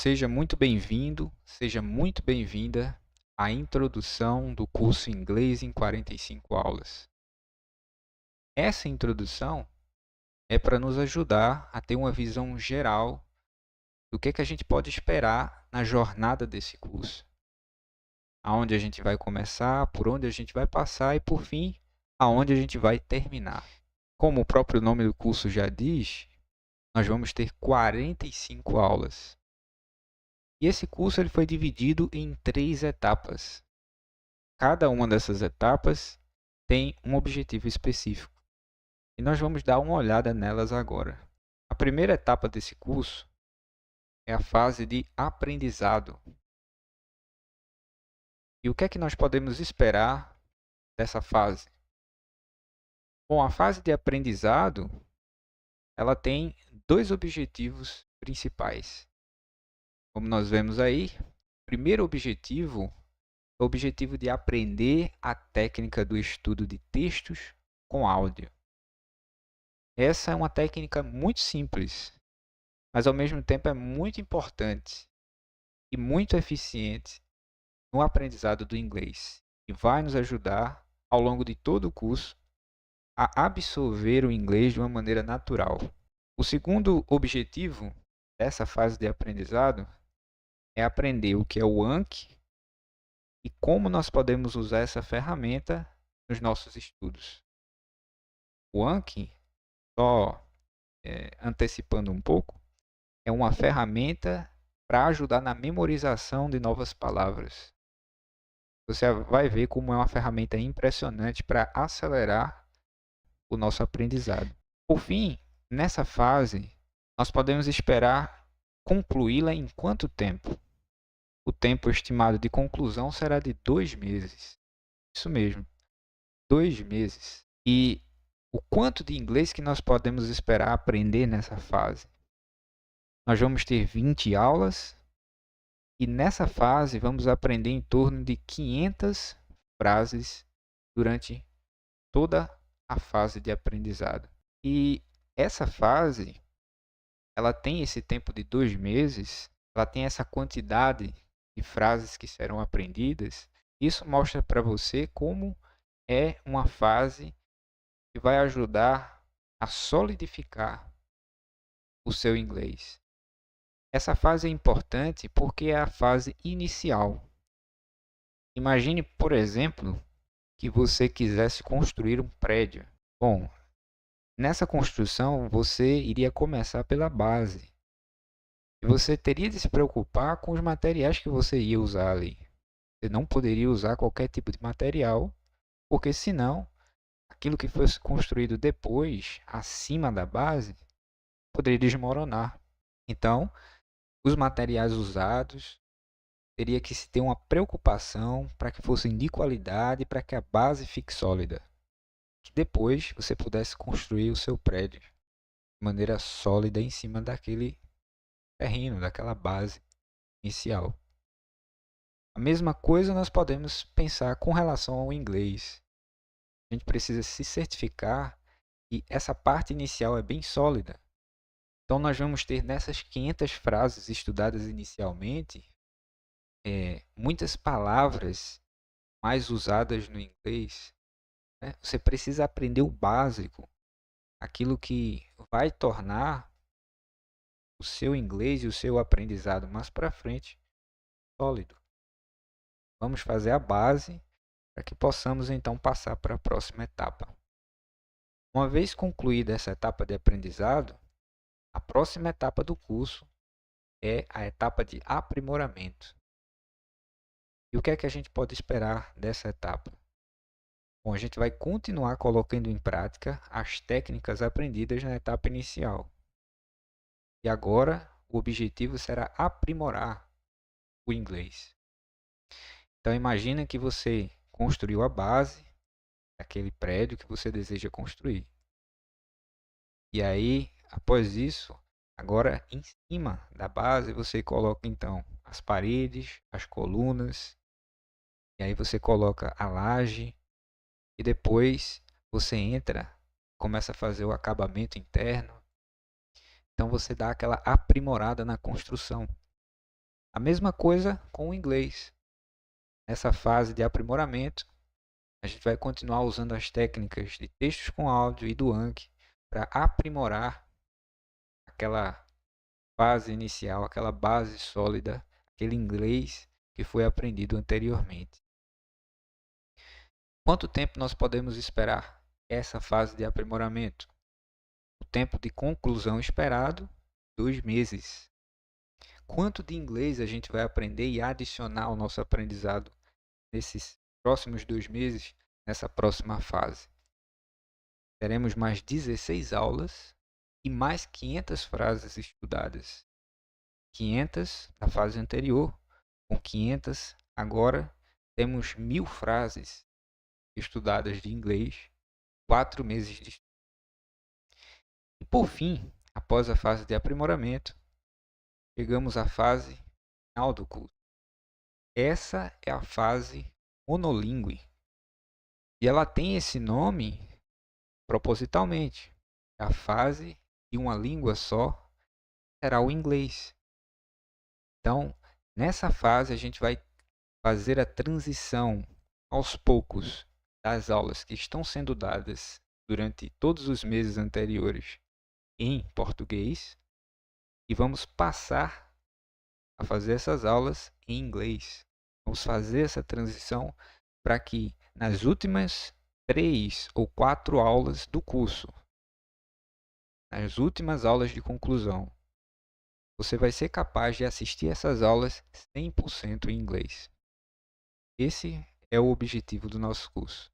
Seja muito bem-vindo, seja muito bem-vinda à introdução do curso Inglês em 45 aulas. Essa introdução é para nos ajudar a ter uma visão geral do que a gente pode esperar na jornada desse curso. Aonde a gente vai começar, por onde a gente vai passar e, por fim, aonde a gente vai terminar. Como o próprio nome do curso já diz, nós vamos ter 45 aulas. E esse curso ele foi dividido em 3 etapas. Cada uma dessas etapas tem um objetivo específico. E nós vamos dar uma olhada nelas agora. A primeira etapa desse curso é a fase de aprendizado. E o que é que nós podemos esperar dessa fase? Bom, a fase de aprendizado, ela tem 2 objetivos principais. Como nós vemos aí, o primeiro objetivo é o objetivo de aprender a técnica do estudo de textos com áudio. Essa é uma técnica muito simples, mas ao mesmo tempo é muito importante e muito eficiente no aprendizado do inglês e vai nos ajudar ao longo de todo o curso a absorver o inglês de uma maneira natural. O segundo objetivo dessa fase de aprendizado é aprender o que é o Anki e como nós podemos usar essa ferramenta nos nossos estudos. O Anki, só antecipando um pouco, é uma ferramenta para ajudar na memorização de novas palavras. Você vai ver como é uma ferramenta impressionante para acelerar o nosso aprendizado. Por fim, nessa fase, nós podemos esperar concluí-la em quanto tempo? O tempo estimado de conclusão será de 2 meses. Isso mesmo, 2 meses. E o quanto de inglês que nós podemos esperar aprender nessa fase? Nós vamos ter 20 aulas e nessa fase vamos aprender em torno de 500 frases durante toda a fase de aprendizado. E essa fase, ela tem esse tempo de 2 meses, ela tem essa quantidade de frases que serão aprendidas. Isso mostra para você como é uma fase que vai ajudar a solidificar o seu inglês. Essa fase é importante porque é a fase inicial. Imagine, por exemplo, que você quisesse construir um prédio. Bom, nessa construção você iria começar pela base. E você teria de se preocupar com os materiais que você ia usar ali. Você não poderia usar qualquer tipo de material, porque senão aquilo que fosse construído depois, acima da base, poderia desmoronar. Então, os materiais usados teria que se ter uma preocupação para que fossem de qualidade, para que a base fique sólida. Que depois você pudesse construir o seu prédio de maneira sólida em cima daquele terreno, daquela base inicial. A mesma coisa nós podemos pensar com relação ao inglês. A gente precisa se certificar que essa parte inicial é bem sólida. Então, nós vamos ter nessas 500 frases estudadas inicialmente, muitas palavras mais usadas no inglês. Né? Você precisa aprender o básico, aquilo que vai tornar o seu inglês e o seu aprendizado mais para frente sólido. Vamos fazer a base para que possamos então passar para a próxima etapa. Uma vez concluída essa etapa de aprendizado, a próxima etapa do curso é a etapa de aprimoramento. E o que é que a gente pode esperar dessa etapa? Bom, a gente vai continuar colocando em prática as técnicas aprendidas na etapa inicial. E agora o objetivo será aprimorar o inglês. Então imagina que você construiu a base daquele prédio que você deseja construir. E aí, após isso, agora em cima da base você coloca então as paredes, as colunas, e aí você coloca a laje e depois você entra, começa a fazer o acabamento interno. Então você dá aquela aprimorada na construção. A mesma coisa com o inglês. Nessa fase de aprimoramento, a gente vai continuar usando as técnicas de textos com áudio e do Anki para aprimorar aquela base inicial, aquela base sólida, aquele inglês que foi aprendido anteriormente. Quanto tempo nós podemos esperar essa fase de aprimoramento? O tempo de conclusão esperado, 2 meses. Quanto de inglês a gente vai aprender e adicionar ao nosso aprendizado nesses próximos 2 meses, nessa próxima fase? Teremos mais 16 aulas e mais 500 frases estudadas. 500 da fase anterior, com 500 agora temos 1000 frases estudadas de inglês, 4 meses de estudo. E por fim, após a fase de aprimoramento, chegamos à fase final do curso. Essa é a fase monolíngue. E ela tem esse nome propositalmente. A fase de uma língua só será o inglês. Então, nessa fase a gente vai fazer a transição aos poucos das aulas que estão sendo dadas durante todos os meses anteriores em português e vamos passar a fazer essas aulas em inglês. Vamos fazer essa transição para que nas últimas 3 ou 4 aulas do curso, nas últimas aulas de conclusão, você vai ser capaz de assistir essas aulas 100% em inglês. Esse é o objetivo do nosso curso.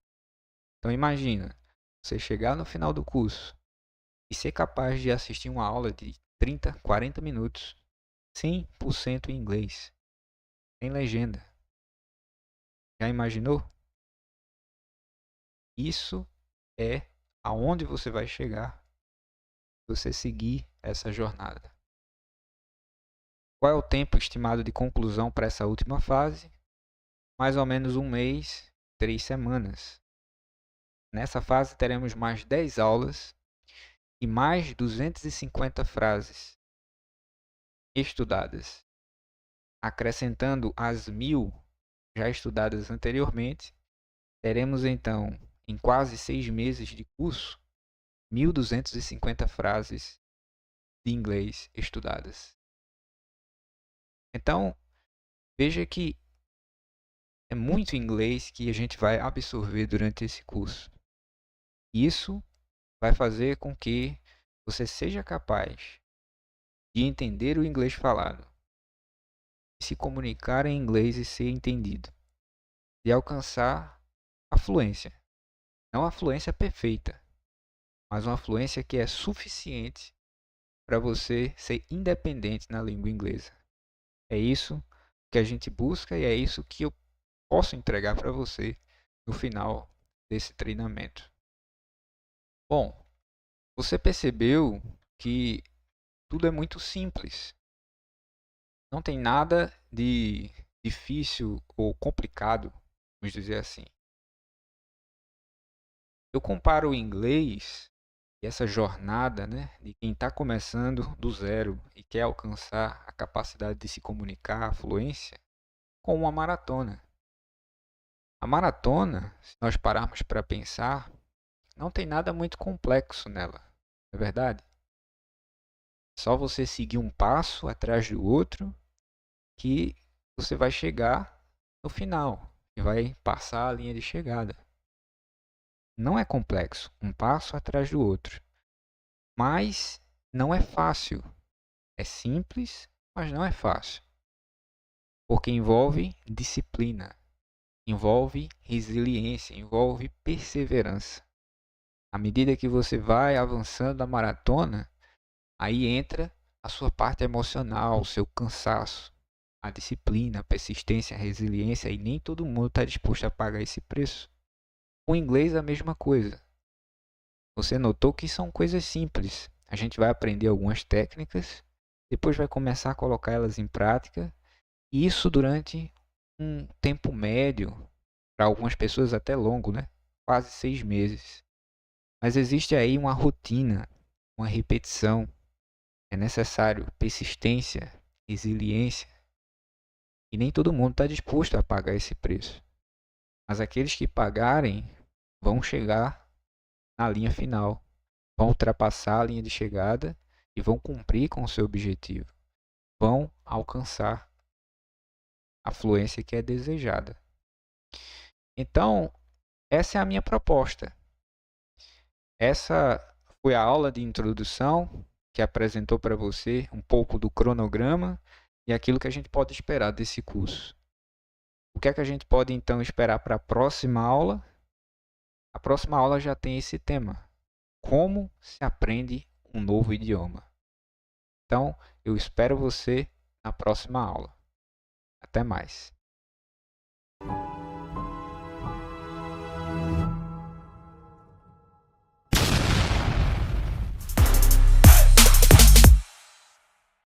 Então imagina, você chegar no final do curso e ser capaz de assistir uma aula de 30, 40 minutos 100% em inglês, sem legenda. Já imaginou? Isso é aonde você vai chegar se você seguir essa jornada. Qual é o tempo estimado de conclusão para essa última fase? Mais ou menos 1 mês, 3 semanas. Nessa fase teremos mais 10 aulas e mais 250 frases estudadas. Acrescentando as 1000 já estudadas anteriormente, teremos então, em quase 6 meses de curso, 1250 frases de inglês estudadas. Então, veja que é muito inglês que a gente vai absorver durante esse curso. Isso vai fazer com que você seja capaz de entender o inglês falado, de se comunicar em inglês e ser entendido, de alcançar a fluência. Não a fluência perfeita, mas uma fluência que é suficiente para você ser independente na língua inglesa. É isso que a gente busca e é isso que eu posso entregar para você no final desse treinamento. Bom, você percebeu que tudo é muito simples. Não tem nada de difícil ou complicado, vamos dizer assim. Eu comparo o inglês e essa jornada, de quem está começando do zero e quer alcançar a capacidade de se comunicar, a fluência, com uma maratona. A maratona, se nós pararmos para pensar, não tem nada muito complexo nela, não é verdade? Só você seguir um passo atrás do outro que você vai chegar no final e vai passar a linha de chegada. Não é complexo, um passo atrás do outro. Mas não é fácil. É simples, mas não é fácil. Porque envolve disciplina, envolve resiliência, envolve perseverança. À medida que você vai avançando na maratona, aí entra a sua parte emocional, o seu cansaço, a disciplina, a persistência, a resiliência, e nem todo mundo está disposto a pagar esse preço. O inglês é a mesma coisa. Você notou que são coisas simples. A gente vai aprender algumas técnicas, depois vai começar a colocar elas em prática, e isso durante um tempo médio, para algumas pessoas até longo, quase 6 meses. Mas existe aí uma rotina, uma repetição. É necessário persistência, resiliência, E nem todo mundo está disposto a pagar esse preço. Mas aqueles que pagarem vão chegar na linha final, vão ultrapassar a linha de chegada e vão cumprir com o seu objetivo. Vão alcançar a fluência que é desejada. Então, essa é a minha proposta. Essa foi a aula de introdução que apresentou para você um pouco do cronograma e aquilo que a gente pode esperar desse curso. O que é que a gente pode então esperar para a próxima aula? A próxima aula já tem esse tema: como se aprende um novo idioma. Então, eu espero você na próxima aula. Até mais.